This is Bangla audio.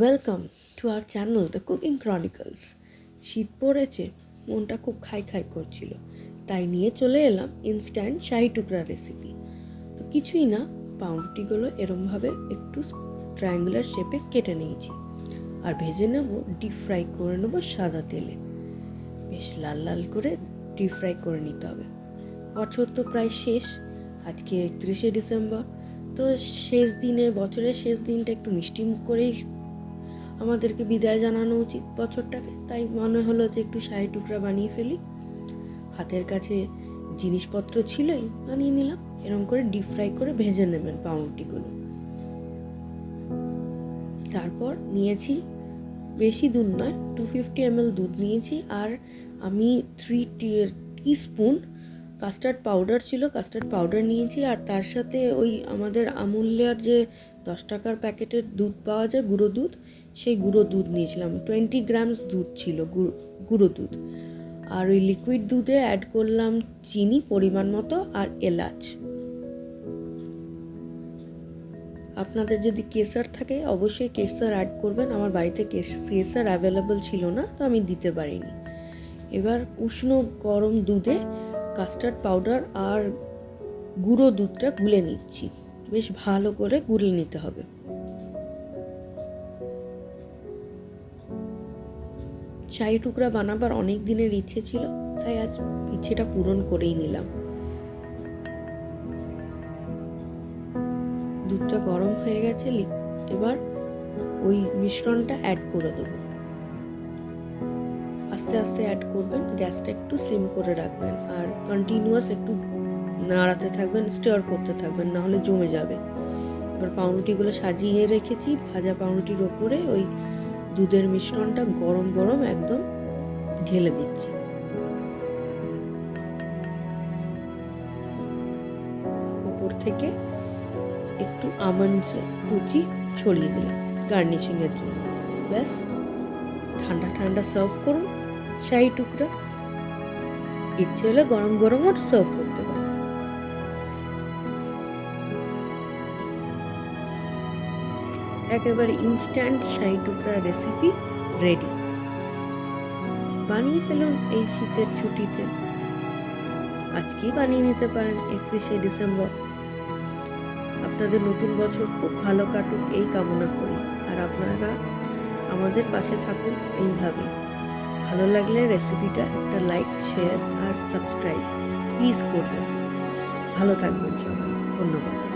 Welcome to our channel the cooking Chronicles. শীত পড়েছে, মনটা খুব খাই খাই করছিল, তাই নিয়ে চলে এলাম ইনস্ট্যান্ট শাহি টুকরা রেসিপি। তো কিছুই না, পাউরুটিগুলো এরমভাবে একটু ট্রায়াঙ্গুলার শেপে কেটে নিয়েছি আর ভেজে নেব, ডিপ ফ্রাই করে নেব সাদা তেলে। বেশ লাল লাল করে ডিপ ফ্রাই করে নিতে হবে। বছর তো প্রায় শেষ, আজকে 31শে ডিসেম্বর। তো শেষ দিনে, বছরের শেষ দিনটা একটু মিষ্টি মুখ করেই আমাদেরকে বিদায় জানানো উচিত বছরটাকে, তাই মনে হলো যে একটু শাহি টুকরা বানিয়ে ফেলি। হাতের কাছে জিনিসপত্র ছিলই, বানিয়ে নিলাম। এরকম করে ডিপ ফ্রাই করে ভেজে নেবেন পাউরুটিগুলো। তারপর নিয়েছি বেশি দুধ নয়, 250 ml দুধ নিয়েছি, আর আমি 3 টিস্পুন কাস্টার্ড পাউডার ছিল, কাস্টার্ড পাউডার নিয়েছি। আর তার সাথে ওই আমাদের আমুলের যে 10 টাকার প্যাকেটের দুধ পাওয়া যায়, গুঁড়ো দুধ, সেই গুঁড়ো দুধ নিয়েছিলাম। 20 গ্রামস দুধ ছিল, গুঁড়ো দুধ। আর ওই লিকুইড দুধে অ্যাড করলাম চিনি পরিমাণ মতো আর এলাচ। আপনাদের যদি কেসার থাকে অবশ্যই কেসার অ্যাড করবেন। আমার বাড়িতে কেসার অ্যাভেলেবল ছিল না, তো আমি দিতে পারিনি। এবার উষ্ণ গরম দুধে কাস্টার্ড পাউডার আর গুঁড়ো দুধটা গুলে নিচ্ছি। বেশ ভালো করে গুলে নিতে হবে। শাহি টুকরা বানাবার অনেক দিনের ইচ্ছে ছিল, তাই আজ ইচ্ছেটা পূরণ করেই নিলাম। দুধটা গরম হয়ে গেছে, এবার ওই মিশ্রণটা অ্যাড করে দেবো। আস্তে আস্তে অ্যাড করবেন, গ্যাসটা একটু সিম করে রাখবেন, আর কন্টিনিউয়াস একটু নাড়াতে থাকবেন, স্টার করতে থাকবেন, না হলে জমে যাবে। এবার পাউরুটিগুলো সাজিয়ে রেখেছি, ভাজা পাউরুটির ওপরে ওই দুধের মিশ্রণটা গরম গরম একদম ঢেলে দিচ্ছি। ওপর থেকে একটু আমন্ড কুচি ছড়িয়ে দিলাম গার্নিশিং এর জন্য। ব্যাস, ঠান্ডা ঠান্ডা সার্ভ করুন শাহি টুকরা। ইচ্ছে হলে গরম গরমও সার্ভ করতে পারেন। একেবারে ইনস্ট্যান্ট শাহি টুকরা রেসিপি রেডি। বানিয়ে ফেলুন এই শীতের ছুটিতে। আজকেই বানিয়ে নিতে পারেন 31শে ডিসেম্বর। আপনাদের নতুন বছর খুব ভালো কাটুক এই কামনা করি, আর আপনারা আমাদের পাশে থাকুন এইভাবে। ভালো লাগলে রেসিপিটা একটা লাইক, শেয়ার আর সাবস্ক্রাইব প্লিজ করবেন। ভালো থাকবেন সবাই, ধন্যবাদ।